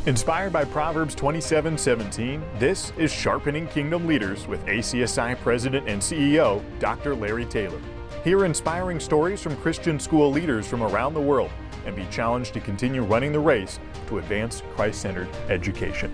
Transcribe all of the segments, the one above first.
Inspired by Proverbs 27:17, this is Sharpening Kingdom Leaders with ACSI President and CEO, Dr. Larry Taylor. Hear inspiring stories from Christian school leaders from around the world and be challenged to continue running the race to advance Christ-centered education.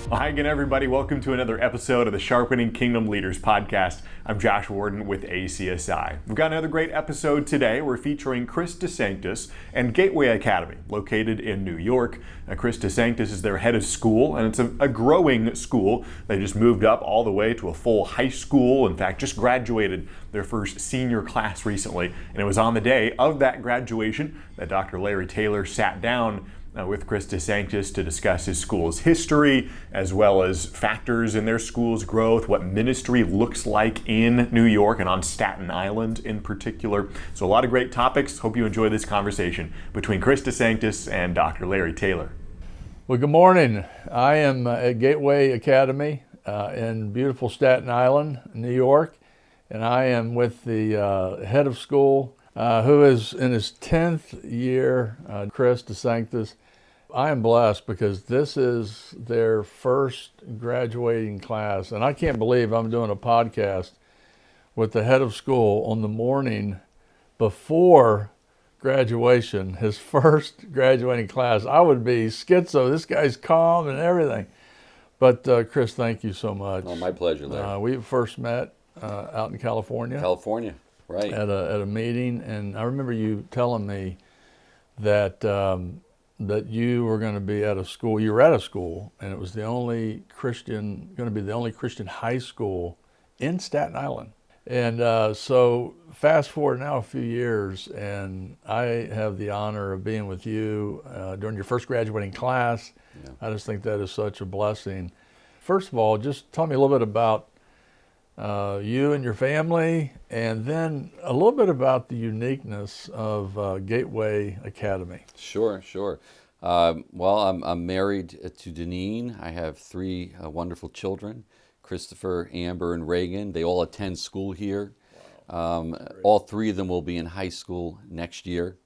Well, hi again, everybody. Welcome to another episode of the Sharpening Kingdom Leaders Podcast. I'm Josh Warden with ACSI. We've got another great episode today. We're featuring Chris DeSanctis and Gateway Academy, located in New York. Chris DeSanctis is their head of school, and it's a growing school. They just moved up all the way to a full high school. In fact, just graduated their first senior class recently. And it was on the day of that graduation that Dr. Larry Taylor sat down with Chris DeSanctis to discuss his school's history, as well as factors in their school's growth, what ministry looks like in New York and on Staten Island in particular. So a lot of great topics. Hope you enjoy this conversation between Chris DeSanctis and Dr. Larry Taylor. Well, good morning. I am at Gateway Academy in beautiful Staten Island, New York, and I am with the head of school, who is in his 10th year, Chris DeSanctis. I am blessed because this is their first graduating class, and I can't believe I'm doing a podcast with the head of school on the morning before graduation, his first graduating class. I would be schizo. This guy's calm and everything. But Chris, thank you so much. Oh, my pleasure, Larry. We first met out in California. California, right. At a meeting, and I remember you telling me that that you were going to be at a school. You were at a school, and it was going to be the only Christian high school in Staten Island. And so fast forward now a few years, and I have the honor of being with you during your first graduating class. Yeah. I just think that is such a blessing. First of all, just tell me a little bit about you and your family, and then a little bit about the uniqueness of Gateway Academy. Sure. Well, I'm married to Deneen. I have three wonderful children, Christopher, Amber, and Reagan. They all attend school here. Wow. All three of them will be in high school next year,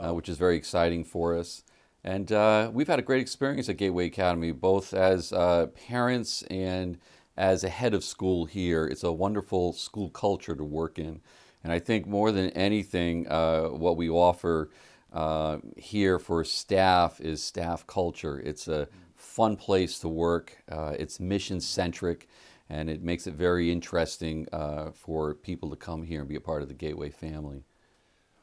which is very exciting for us. And we've had a great experience at Gateway Academy, both as parents and as a head of school here. It's a wonderful school culture to work in. And I think more than anything, what we offer here for staff is staff culture. It's a fun place to work. It's mission-centric, and it makes it very interesting for people to come here and be a part of the Gateway family.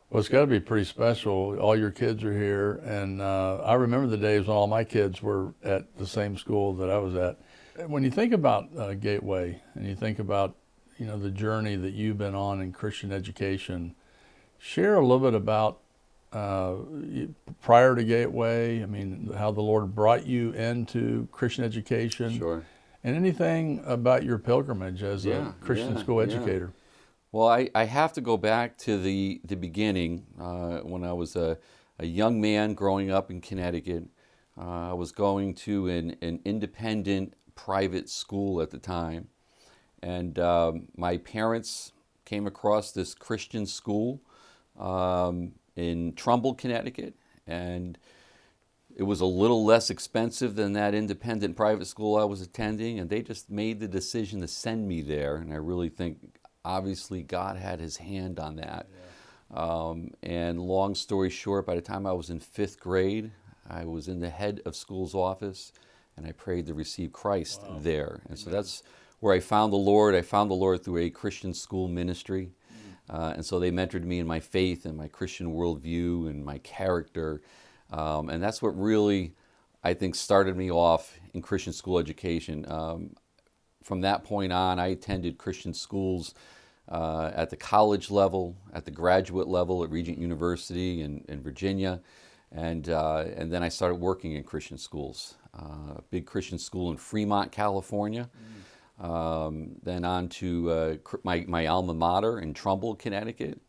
Well, it's got to be pretty special. All your kids are here, and I remember the days when all my kids were at the same school that I was at. When you think about Gateway, and you think about the journey that you've been on in Christian education, share a little bit about prior to Gateway. I mean, how the Lord brought you into Christian education. Sure. And anything about your pilgrimage as a Christian school educator. Well, I have to go back to the beginning when I was a young man growing up in Connecticut. I was going to an independent private school at the time, and my parents came across this Christian school in Trumbull, Connecticut, and it was a little less expensive than that independent private school I was attending, and they just made the decision to send me there. And I really think obviously God had his hand on that. Yeah. And long story short, by the time I was in 5th grade, I was in the head of school's office, and I prayed to receive Christ there. And so that's where I found the Lord. I found the Lord through a Christian school ministry. And so they mentored me in my faith and my Christian worldview and my character. And that's what really, I think, started me off in Christian school education. From that point on, I attended Christian schools at the college level, at the graduate level at Regent University in Virginia. And then I started working in Christian schools. A big Christian school in Fremont, California. Then on to my alma mater in Trumbull, Connecticut,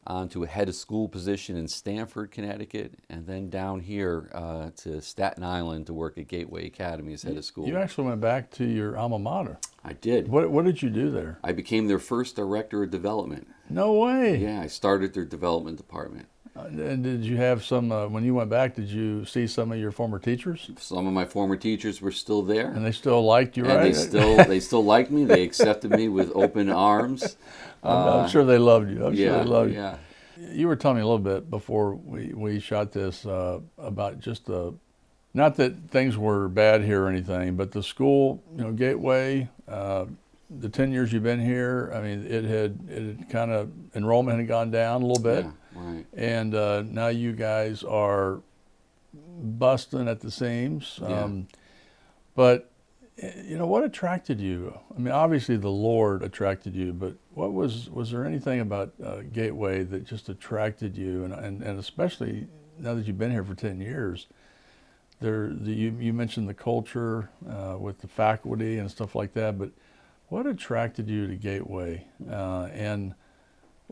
on to a head of school position in Stamford, Connecticut, and then down here to Staten Island to work at Gateway Academy as head of school. You actually went back to your alma mater. I did. What did you do there? I became their first director of development. No way. Yeah, I started their development department. And did you have some, when you went back, did you see some of your former teachers? Some of my former teachers were still there. And they still liked you, and right? they still liked me. They accepted me with open arms. I'm sure they loved you. I'm yeah, sure they loved you. yeah. You were telling me a little bit before we shot this about just not that things were bad here or anything, but the school, Gateway, the 10 years you've been here, I mean, it had kind of, enrollment had gone down a little bit. Yeah, right. And now you guys are busting at the seams. But, what attracted you? I mean, obviously the Lord attracted you, but was there anything about Gateway that just attracted you? And especially now that you've been here for 10 years, you mentioned the culture with the faculty and stuff like that, but what attracted you to Gateway? And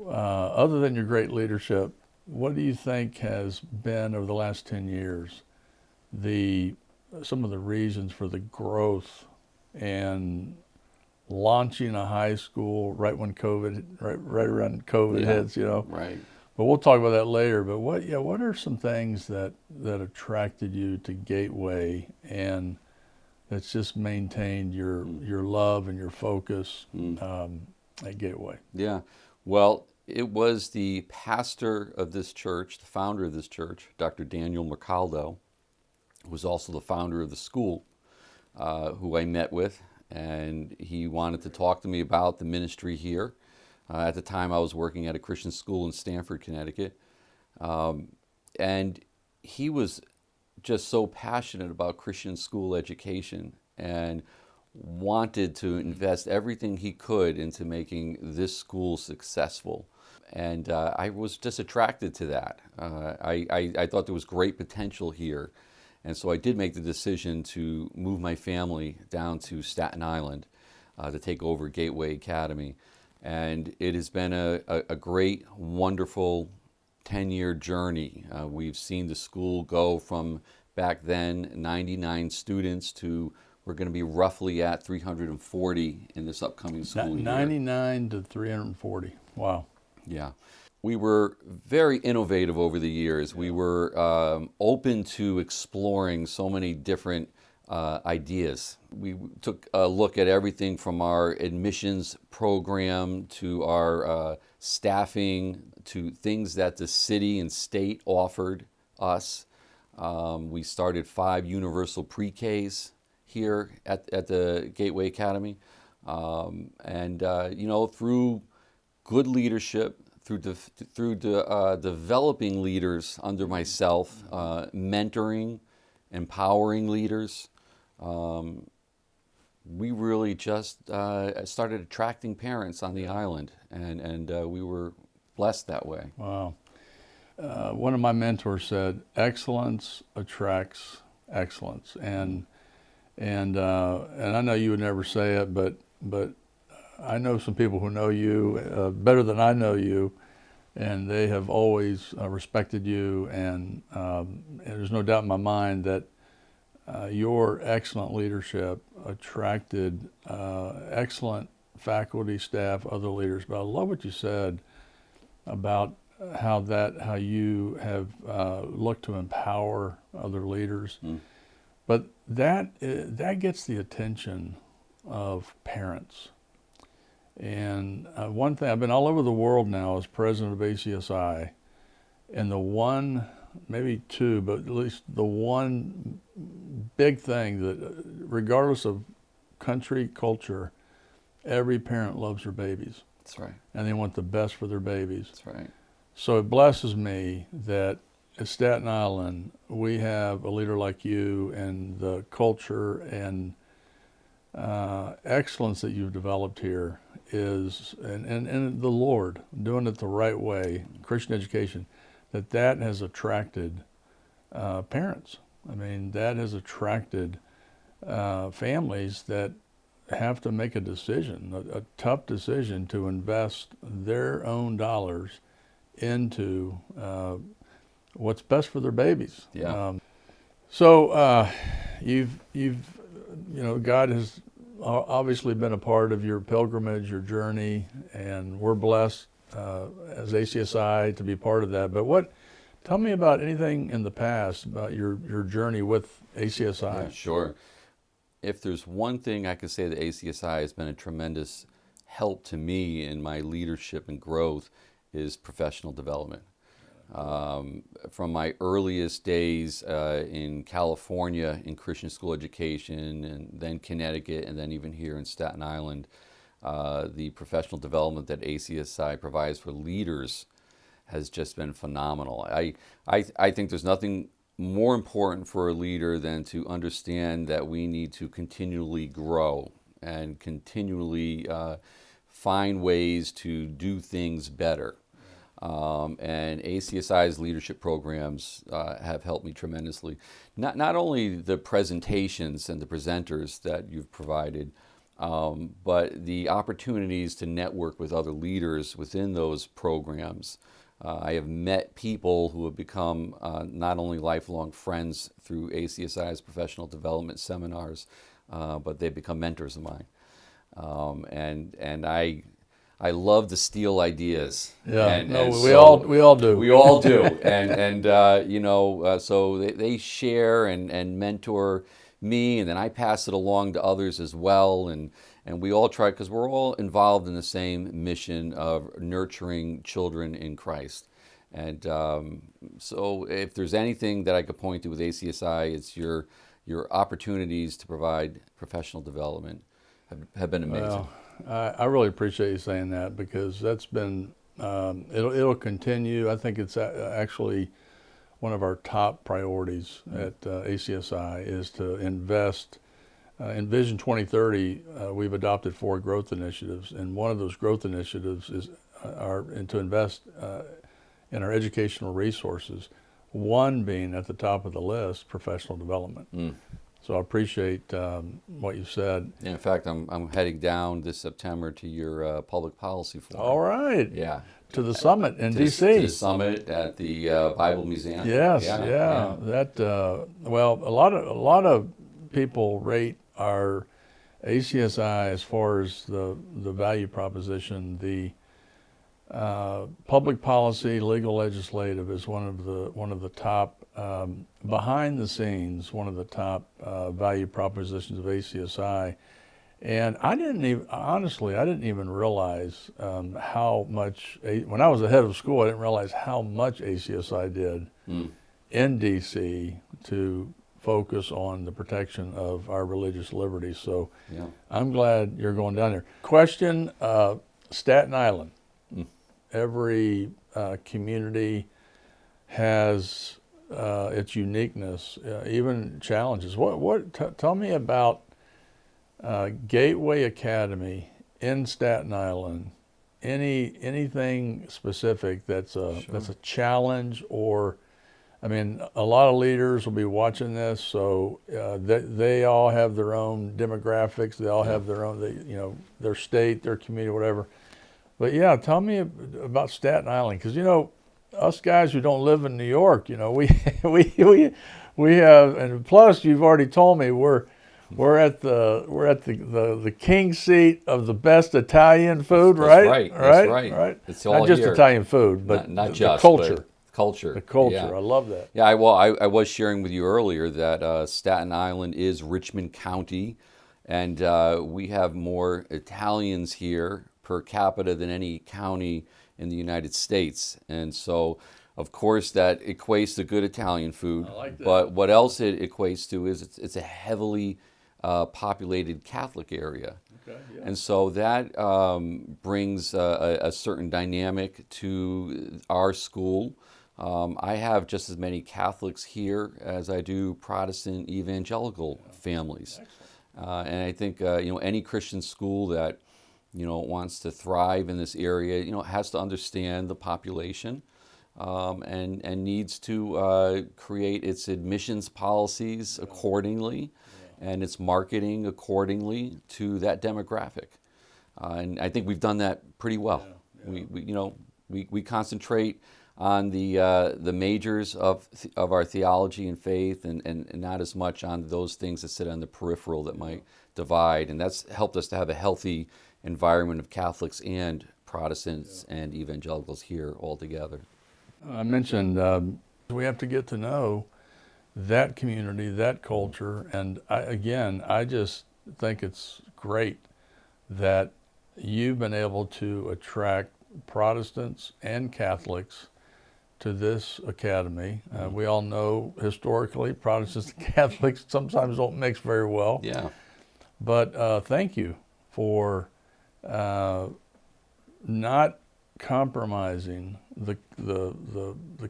other than your great leadership, what do you think has been over the last 10 years some of the reasons for the growth and launching a high school right when right around COVID hits, Right. But we'll talk about that later. But what are some things that attracted you to Gateway and that's just maintained your love and your focus at Gateway? Yeah. Well, it was the pastor of this church, the founder of this church, Dr. Daniel Mercaldo, who was also the founder of the school, who I met with, and he wanted to talk to me about the ministry here. At the time, I was working at a Christian school in Stamford, Connecticut, and he was just so passionate about Christian school education and wanted to invest everything he could into making this school successful. And I was just attracted to that. I thought there was great potential here. And so I did make the decision to move my family down to Staten Island to take over Gateway Academy. And it has been a great, wonderful 10-year journey. We've seen the school go from back then 99 students to we're going to be roughly at 340 in this upcoming school year. 99 to 340. Wow. Yeah. We were very innovative over the years. We were open to exploring so many different ideas. We took a look at everything from our admissions program to our staffing to things that the city and state offered us. We started 5 universal pre-Ks here at the Gateway Academy. Through good leadership, through developing leaders under myself, mentoring, empowering leaders, we really just started attracting parents on the island, and we were blessed that way. Wow. One of my mentors said, "Excellence attracts excellence," and I know you would never say it, but I know some people who know you better than I know you, and they have always respected you, and there's no doubt in my mind that your excellent leadership attracted excellent faculty, staff, other leaders. But I love what you said about how you have looked to empower other leaders. But that gets the attention of parents. And one thing, I've been all over the world now as president of ACSI, and the one, maybe two, but at least the one big thing that, regardless of country, culture, every parent loves their babies. That's right. And they want the best for their babies. That's right. So it blesses me that at Staten Island, we have a leader like you, and the culture and excellence that you've developed here is, and the Lord doing it the right way, Christian education, that has attracted parents. I mean, that has attracted families that have to make a decision, a tough decision to invest their own dollars into what's best for their babies. Yeah. God has obviously been a part of your pilgrimage, your journey, and we're blessed as ACSI to be part of that. But Tell me about anything in the past about your journey with ACSI. Yeah, sure. If there's one thing I could say that ACSI has been a tremendous help to me in my leadership and growth is professional development. From my earliest days in California in Christian school education, and then Connecticut, and then even here in Staten Island, the professional development that ACSI provides for leaders has just been phenomenal. I think there's nothing more important for a leader than to understand that we need to continually grow and continually find ways to do things better. And ACSI's leadership programs have helped me tremendously. Not only the presentations and the presenters that you've provided, but the opportunities to network with other leaders within those programs. I have met people who have become not only lifelong friends through ACSI's professional development seminars, but they've become mentors of mine. And I love to steal ideas. Yeah, we all do. We all do, and so they share and mentor me, and then I pass it along to others as well, and we all try, because we're all involved in the same mission of nurturing children in Christ. And so if there's anything that I could point to with ACSI, it's your opportunities to provide professional development have been amazing. Well, I really appreciate you saying that, because that's been, it'll continue. I think it's actually one of our top priorities at ACSI is to invest. In Vision 2030, we've adopted 4 growth initiatives, and one of those growth initiatives is to invest in our educational resources, one being at the top of the list, professional development. So I appreciate what you said. Yeah, in fact, I'm heading down this September to your public policy forum. All right. Yeah. To the summit in D.C. To the summit at the Bible Museum. Yes. Yeah. That well, a lot of people rate our ACSI as far as the value proposition. The public policy, legal, legislative is one of the top. Behind the scenes, one of the top value propositions of ACSI, and I didn't even realize how much, when I was the head of school, I didn't realize how much ACSI did in DC to focus on the protection of our religious liberties. So I'm glad you're going down there. Question, Staten Island. Every community has its uniqueness, even challenges. Tell me about Gateway Academy in Staten Island. Anything specific that's a challenge, or I mean, a lot of leaders will be watching this, so they all have their own demographics. They all have their own, their state, their community, whatever. But yeah, tell me about Staten Island, because us guys who don't live in New York, we have, and plus you've already told me we're at the king seat of the best Italian food, right? That's right. It's all not just here. Italian food, but not the just culture. But culture. The culture. Yeah. I love that. Yeah, I was sharing with you earlier that Staten Island is Richmond County, and we have more Italians here per capita than any county in the United States. And so, of course, that equates to good Italian food. I like that. But what else it equates to is it's a heavily populated Catholic area. Okay, yeah. And so that brings a certain dynamic to our school. I have just as many Catholics here as I do Protestant evangelical families. And I think any Christian school that wants to thrive in this area, has to understand the population and needs to create its admissions policies accordingly and its marketing accordingly to that demographic. And I think we've done that pretty well. We concentrate on the majors of our theology and faith, and not as much on those things that sit on the peripheral that might divide. And that's helped us to have a healthy environment of Catholics and Protestants and evangelicals here all together. I mentioned We have to get to know that community, that culture, and I just think it's great that you've been able to attract Protestants and Catholics to this academy. We all know historically Protestants and Catholics sometimes don't mix very well. Yeah. But thank you for not compromising the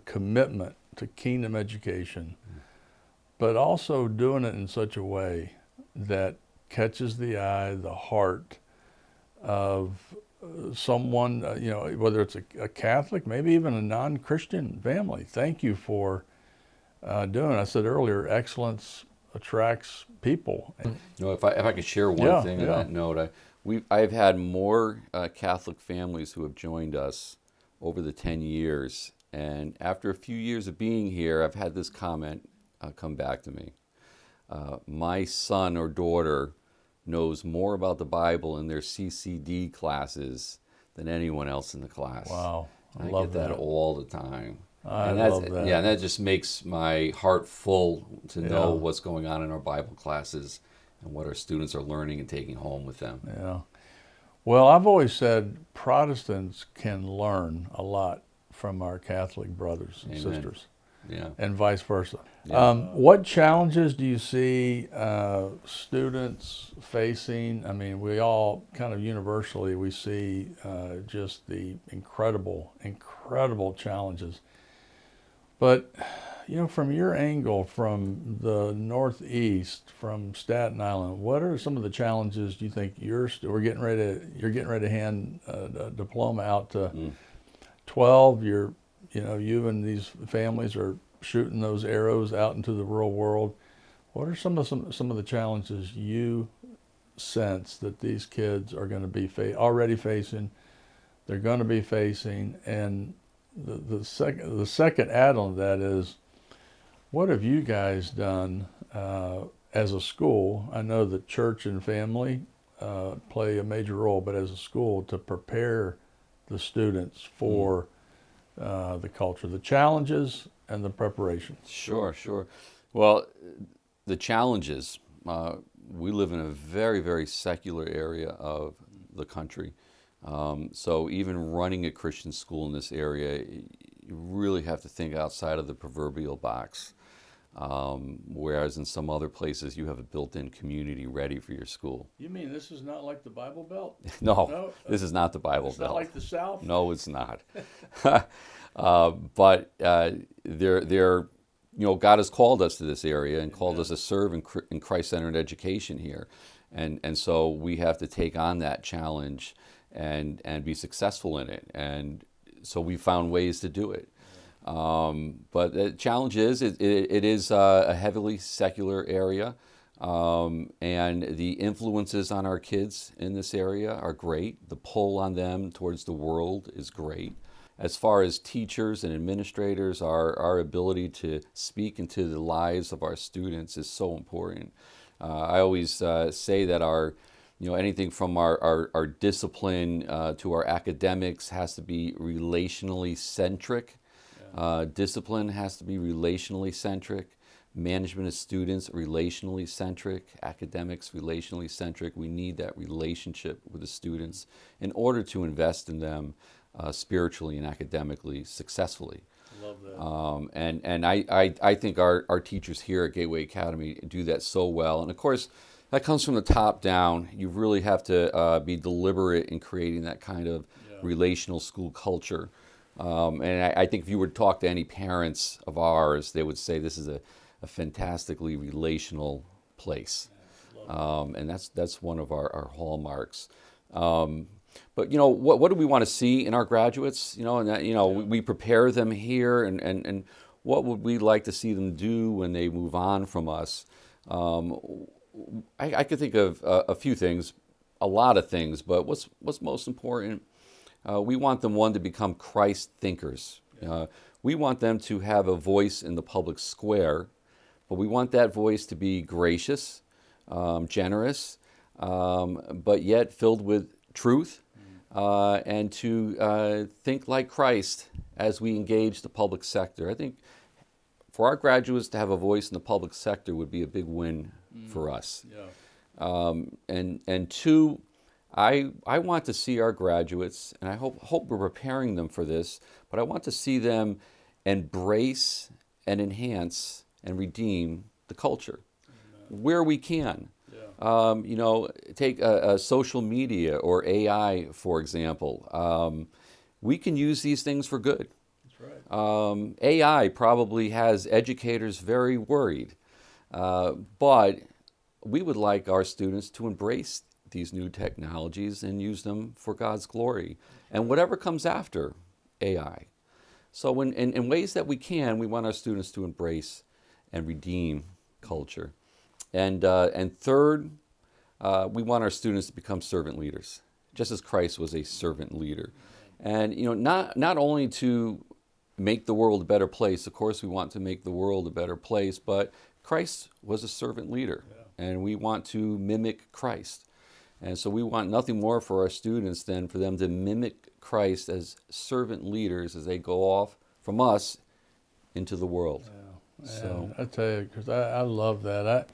commitment to kingdom education, but also doing it in such a way that catches the eye, the heart of someone, whether it's a Catholic, maybe even a non-Christian family. Thank you for doing it. I said earlier, excellence attracts people. If I could share one thing on that note, I've had more Catholic families who have joined us over the 10 years, and after a few years of being here, I've had this comment come back to me. My son or daughter knows more about the Bible in their CCD classes than anyone else in the class. Wow, I love get that all the time. I love that. Yeah, and that just makes my heart full to know what's going on in our Bible classes and what our students are learning and taking home with them. Yeah. Well, I've always said Protestants can learn a lot from our Catholic brothers and sisters. Yeah. And vice versa. Yeah. What challenges do you see students facing? I mean, we all kind of universally, we see just the incredible challenges. But, from your angle, from the Northeast, from Staten Island, what are some of the challenges you think you're getting ready to hand a diploma out to 12? You and these families are shooting those arrows out into the real world. What are some of the challenges you sense that these kids are going to be already facing? They're going to be facing, and the second add-on to that is, what have you guys done as a school? I know that church and family play a major role, but as a school, to prepare the students for the culture, the challenges and the preparation. Sure. Well, the challenges, we live in a very, very secular area of the country. So even running a Christian school in this area, you really have to think outside of the proverbial box. Whereas in some other places, you have a built-in community ready for your school. You mean this is not like the Bible Belt? No, this is not the Bible Belt. It's not like the South? No, it's not. But God has called us to this area and called us to serve in Christ-centered education here. And so we have to take on that challenge and be successful in it. And so we found ways to do it. But the challenge is, it is a heavily secular area, and the influences on our kids in this area are great. The pull on them towards the world is great. As far as teachers and administrators, our ability to speak into the lives of our students is so important. I always say that anything from our discipline to our academics has to be relationally centric. Discipline has to be relationally centric. Management of students, relationally centric. Academics, relationally centric. We need that relationship with the students in order to invest in them spiritually and academically successfully. Love that. And I think our teachers here at Gateway Academy do that so well. And of course, that comes from the top down. You really have to be deliberate in creating that kind of relational school culture. And I think if you were to talk to any parents of ours, they would say this is a fantastically relational place. And that's one of our hallmarks. But what do we want to see in our graduates? We prepare them here, and what would we like to see them do when they move on from us? I could think of a few things, a lot of things, but what's most important? We want them, to become Christ thinkers. We want them to have a voice in the public square, but we want that voice to be gracious, generous, but yet filled with truth, and to think like Christ as we engage the public sector. I think for our graduates to have a voice in the public sector would be a big win for us. Yeah. And two, I want to see our graduates, and I hope we're preparing them for this, but I want to see them embrace and enhance and redeem the culture where we can. Yeah. Take social media or AI, for example. We can use these things for good. That's right. AI probably has educators very worried, but we would like our students to embrace these new technologies and use them for God's glory and whatever comes after AI. So in ways that we can, we want our students to embrace and redeem culture. And third, we want our students to become servant leaders, just as Christ was a servant leader. And not only to make the world a better place, of course we want to make the world a better place, but Christ was a servant leader, and we want to mimic Christ. And so we want nothing more for our students than for them to mimic Christ as servant leaders as they go off from us into the world. Yeah. So I tell you, because I love that.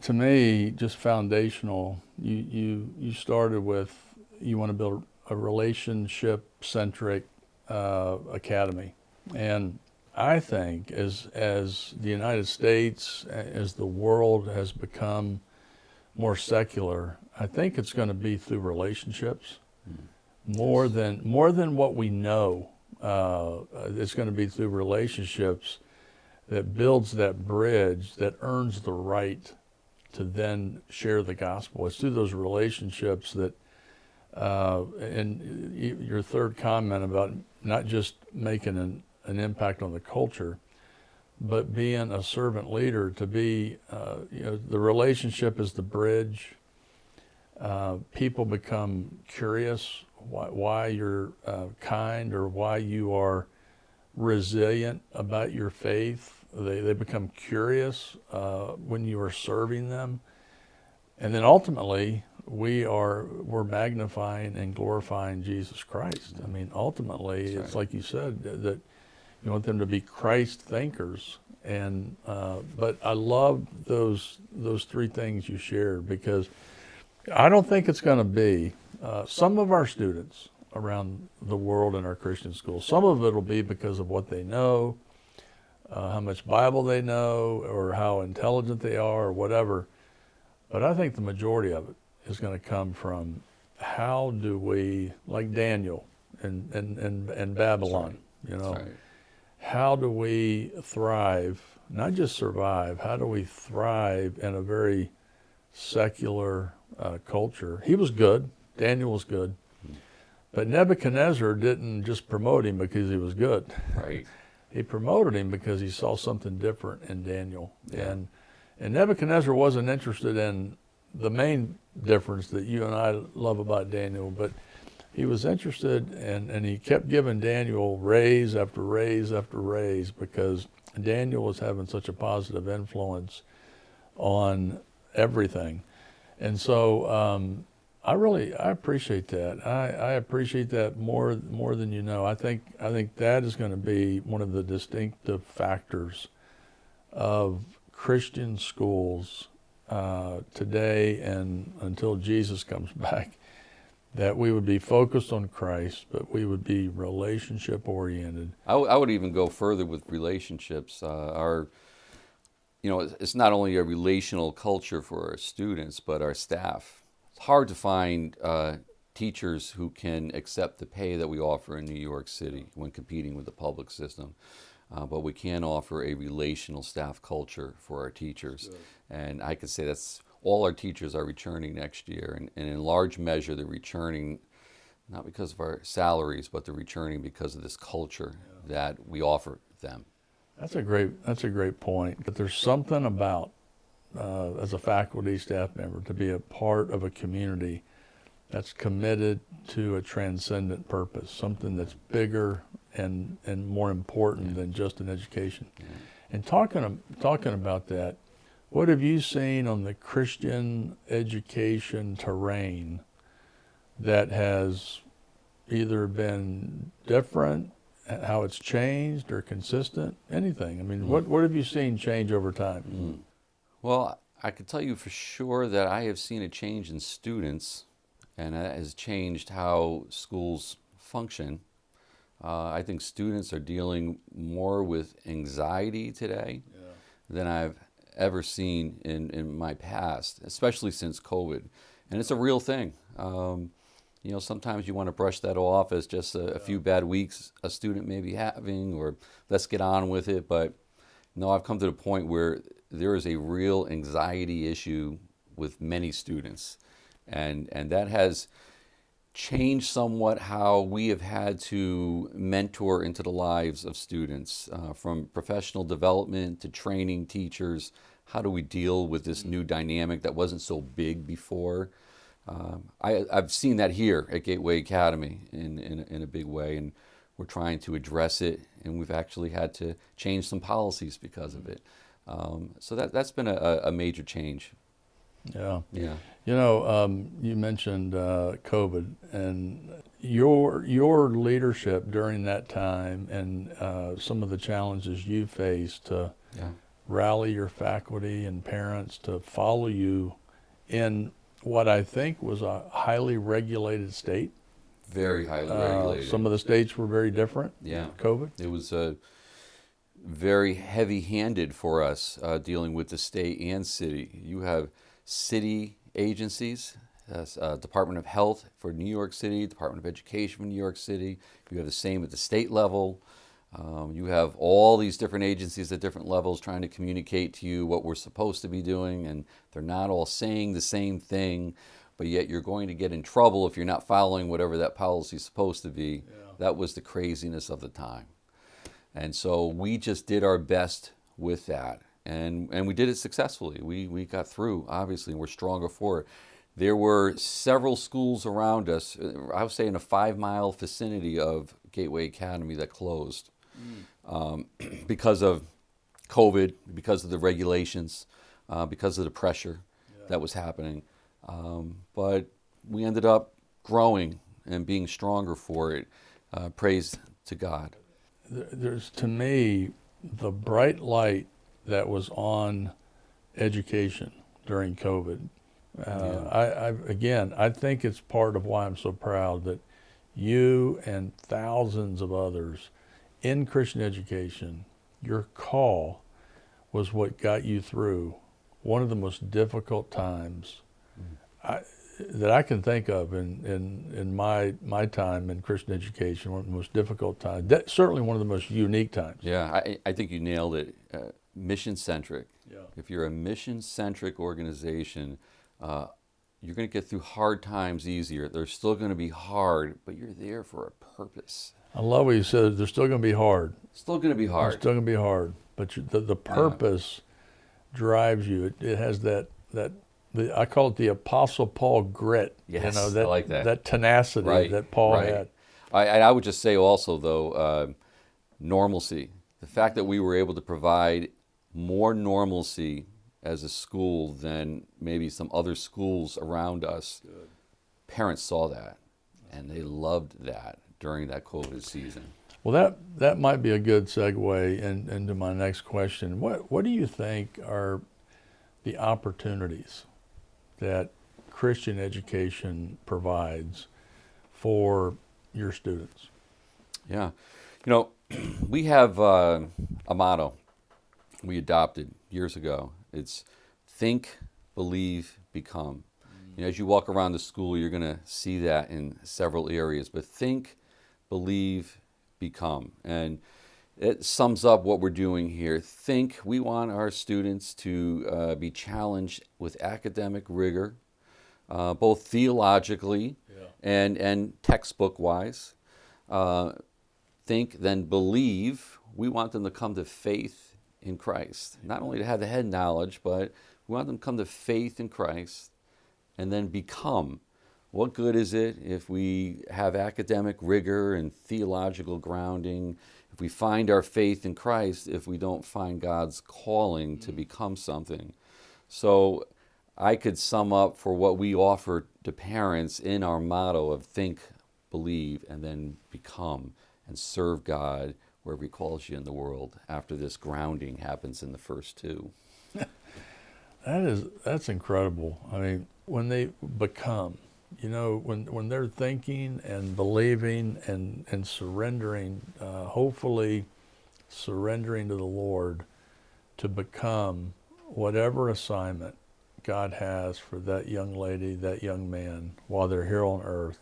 To me, just foundational. You started with, you want to build a relationship-centric academy, and I think as the United States, as the world has become more secular, I think it's going to be through relationships more than what we know. It's going to be through relationships that builds that bridge that earns the right to then share the gospel. It's through those relationships that, and your third comment about not just making an impact on the culture, but being a servant leader, to be, the relationship is the bridge. People become curious why you're kind or why you are resilient about your faith. They become curious when you are serving them. And then ultimately, we're magnifying and glorifying Jesus Christ. I mean, ultimately, it's like you said, that you want them to be Christ thinkers. And but I love those three things you shared, because I don't think it's going to be some of our students around the world in our Christian schools. Some of it will be because of what they know, how much Bible they know, or how intelligent they are, or whatever. But I think the majority of it is going to come from how do we, like Daniel and Babylon, right. How do we thrive, not just survive, how do we thrive in a very secular culture? He was good. Daniel was good. But Nebuchadnezzar didn't just promote him because he was good. Right. He promoted him because he saw something different in Daniel. Yeah. And Nebuchadnezzar wasn't interested in the main difference that you and I love about Daniel, but he was interested, and he kept giving Daniel raise after raise after raise, because Daniel was having such a positive influence on everything. And so I appreciate that. I appreciate that more than you know. I think that is going to be one of the distinctive factors of Christian schools today and until Jesus comes back, that we would be focused on Christ, but we would be relationship oriented. I would even go further with relationships. It's not only a relational culture for our students, but our staff. It's hard to find teachers who can accept the pay that we offer in New York City when competing with the public system. But we can offer a relational staff culture for our teachers. Good. And I could say that's all our teachers are returning next year. And in large measure, they're returning not because of our salaries, but they're returning because of this culture that we offer them. That's a great point. But there's something about, as a faculty staff member, to be a part of a community that's committed to a transcendent purpose, something that's bigger and more important than just an education. Yeah. And talking about that, what have you seen on the Christian education terrain that has either been different how it's changed or consistent? Anything? I mean, what have you seen change over time? Well, I can tell you for sure that I have seen a change in students, and that has changed how schools function. I think students are dealing more with anxiety today than I've ever seen in my past, especially since COVID. And it's a real thing. Sometimes you want to brush that off as just a few bad weeks a student may be having, or let's get on with it. But no, I've come to the point where there is a real anxiety issue with many students. And that has changed somewhat how we have had to mentor into the lives of students, from professional development to training teachers. How do we deal with this new dynamic that wasn't so big before? I've seen that here at Gateway Academy in a big way, and we're trying to address it, and we've actually had to change some policies because of it. So that's been a major change. Yeah. Yeah. You mentioned COVID, and your leadership during that time, and some of the challenges you faced to rally your faculty and parents to follow you in what I think was a highly regulated state. Very highly regulated. Some of the states were very different. Yeah. COVID. It was very heavy-handed for us dealing with the state and city. You have city agencies, Department of Health for New York City, Department of Education for New York City. You have the same at the state level. You have all these different agencies at different levels trying to communicate to you what we're supposed to be doing, and they're not all saying the same thing, but yet you're going to get in trouble if you're not following whatever that policy is supposed to be. Yeah. That was the craziness of the time. And so we just did our best with that, and we did it successfully. We got through, obviously, and we're stronger for it. There were several schools around us, I would say in a 5-mile vicinity of Gateway Academy, that closed because of COVID, because of the regulations, because of the pressure that was happening. But we ended up growing and being stronger for it. Praise to God. There's, to me, the bright light that was on education during COVID. I think it's part of why I'm so proud that you and thousands of others in Christian education, your call was what got you through one of the most difficult times that I can think of in my time in Christian education. One of the most difficult times, certainly one of the most unique times. Yeah, I think you nailed it. Mission-centric. Yeah. If you're a mission-centric organization, you're going to get through hard times easier. They're still going to be hard, but you're there for a purpose. I love what you said. They're still going to be hard. Still going to be hard. It's still going to be hard, but the purpose drives you. It has that I call it the Apostle Paul grit. Yes, I like that. That tenacity that Paul had. I would just say also, though, normalcy. The fact that we were able to provide more normalcy as a school than maybe some other schools around us. Good. Parents saw that, and they loved that during that COVID season. Well, that might be a good segue into my next question. What do you think are the opportunities that Christian education provides for your students? Yeah. We have a motto we adopted years ago. It's think, believe, become. As you walk around the school, you're going to see that in several areas. But think, believe, become. And it sums up what we're doing here. Think, we want our students to be challenged with academic rigor, both theologically and textbook-wise. Think, then believe. We want them to come to faith in Christ. Not only to have the head knowledge, but we want them to come to faith in Christ. And then become. What good is it if we have academic rigor and theological grounding, if we find our faith in Christ, if we don't find God's calling to become something? So I could sum up for what we offer to parents in our motto of think, believe, and then become. and serve God wherever he calls you in the world after this grounding happens in the first two. That's incredible. I mean, when they become, when they're thinking and believing and surrendering, hopefully surrendering to the Lord to become whatever assignment God has for that young lady, that young man, while they're here on earth,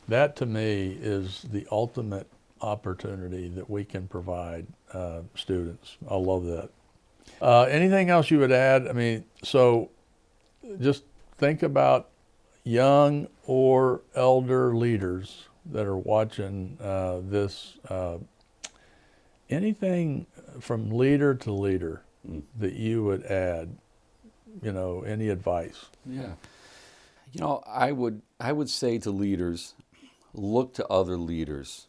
that to me is the ultimate opportunity that we can provide students. I love that. Anything else you would add? I mean, so just think about young or elder leaders that are watching this. Anything from leader to leader that you would add, any advice? Yeah. I would say to leaders, look to other leaders,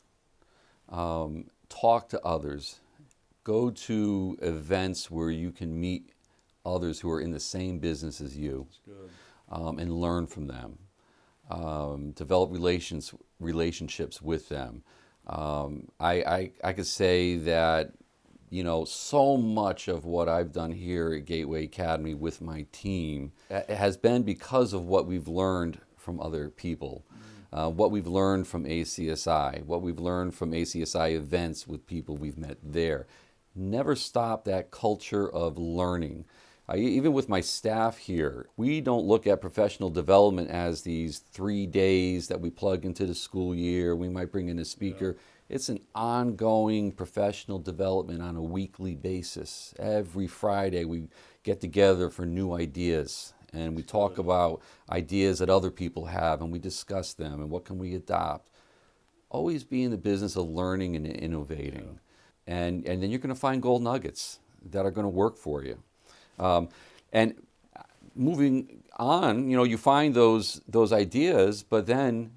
talk to others, go to events where you can meet others who are in the same business as you. That's good. And learn from them. Develop relationships with them. I could say that, so much of what I've done here at Gateway Academy with my team has been because of what we've learned from other people, what we've learned from ACSI, what we've learned from ACSI events with people we've met there. Never stop that culture of learning. Even with my staff here, we don't look at professional development as these 3 days that we plug into the school year. We might bring in a speaker. Yeah. It's an ongoing professional development on a weekly basis. Every Friday we get together for new ideas and we talk about ideas that other people have and we discuss them and what can we adopt. Always be in the business of learning and innovating. Yeah. And then you're going to find gold nuggets that are going to work for you. And moving on, you find those ideas, but then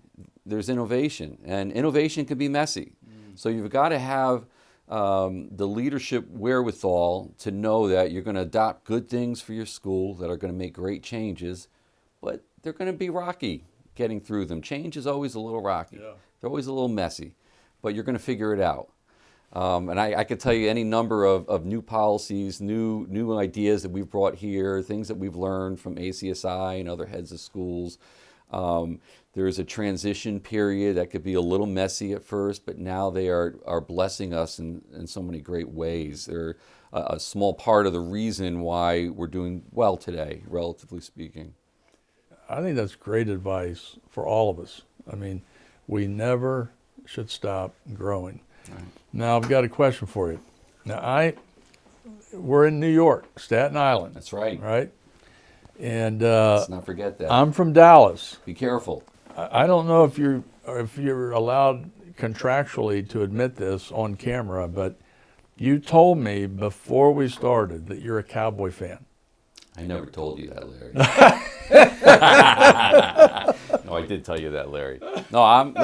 there's innovation, and innovation can be messy. So you've got to have the leadership wherewithal to know that you're going to adopt good things for your school that are going to make great changes, but they're going to be rocky getting through them. Change is always a little rocky. Yeah. They're always a little messy, but you're going to figure it out. And I could tell you any number of new policies, new ideas that we've brought here, things that we've learned from ACSI and other heads of schools. There's a transition period that could be a little messy at first, but now they are blessing us in so many great ways. They're a small part of the reason why we're doing well today, relatively speaking. I think that's great advice for all of us. I mean, we never should stop growing. Right. Now, I've got a question for you. Now, we're in New York, Staten Island. That's right. Right? And let's not forget that. I'm from Dallas. Be careful. I don't know if you're allowed contractually to admit this on camera, but you told me before we started that you're a Cowboy fan. I never told you that, Larry. No, I did tell you that, Larry. No, I'm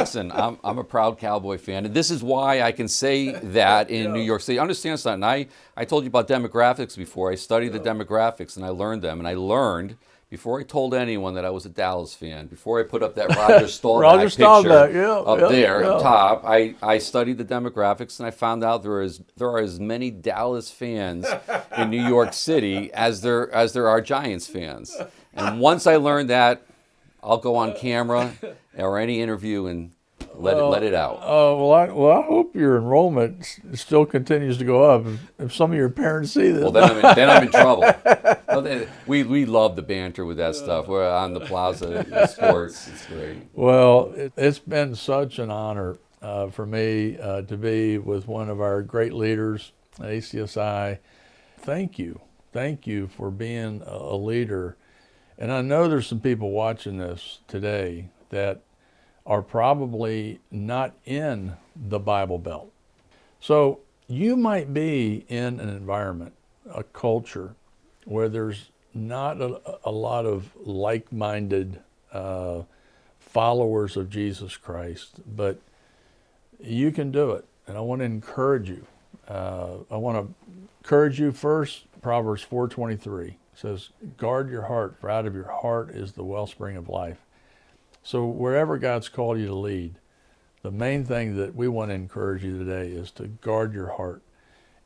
a proud Cowboy fan, and this is why I can say that in New York City. Understand something? I told you about demographics before. I studied the demographics and I learned them, and I learned before I told anyone that I was a Dallas fan. Before I put up that Roger Staubach picture up top, I studied the demographics and I found out there are as many Dallas fans in New York City as there are Giants fans. And once I learned that, I'll go on camera or any interview and let it out. Well, I hope your enrollment still continues to go up. If some of your parents see this, well, then I'm in trouble. We love the banter with that stuff. We're on the plaza sports. It's great. Well, it's been such an honor for me to be with one of our great leaders at ACSI. Thank you for being a leader. And I know there's some people watching this today that are probably not in the Bible Belt. So you might be in an environment, a culture, where there's not a lot of like-minded followers of Jesus Christ, but you can do it. And I want to encourage you. I want to encourage you first. Proverbs 4:23 says, "Guard your heart, for out of your heart is the wellspring of life." So wherever God's called you to lead, the main thing that we want to encourage you today is to guard your heart.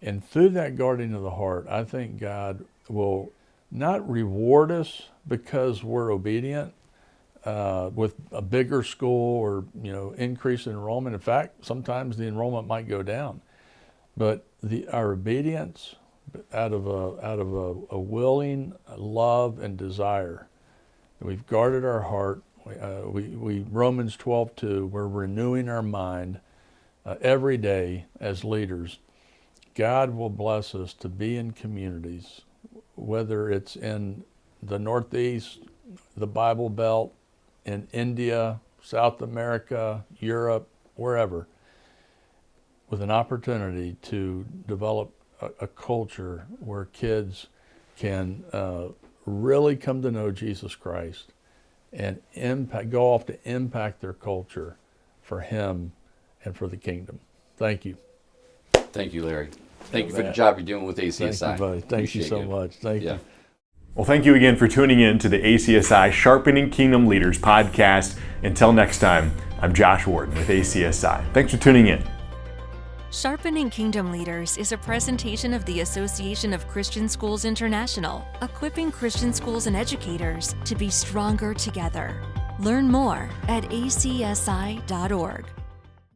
And through that guarding of the heart, I think God will not reward us because we're obedient with a bigger school or increase in enrollment. In fact, sometimes the enrollment might go down, but our obedience out of a willing love and desire. We've guarded our heart. We Romans 12:2. We're renewing our mind every day as leaders. God will bless us to be in communities, whether it's in the Northeast, the Bible Belt, in India, South America, Europe, wherever, with an opportunity to develop a culture where kids can really come to know Jesus Christ and go off to impact their culture for Him and for the kingdom. Thank you. Thank you, Larry. Thank you for the job you're doing with ACSI. Thank you, buddy. Thank you so much. Thank you. Well, thank you again for tuning in to the ACSI Sharpening Kingdom Leaders Podcast. Until next time, I'm Josh Warden with ACSI. Thanks for tuning in. Sharpening Kingdom Leaders is a presentation of the Association of Christian Schools International, equipping Christian schools and educators to be stronger together. Learn more at acsi.org.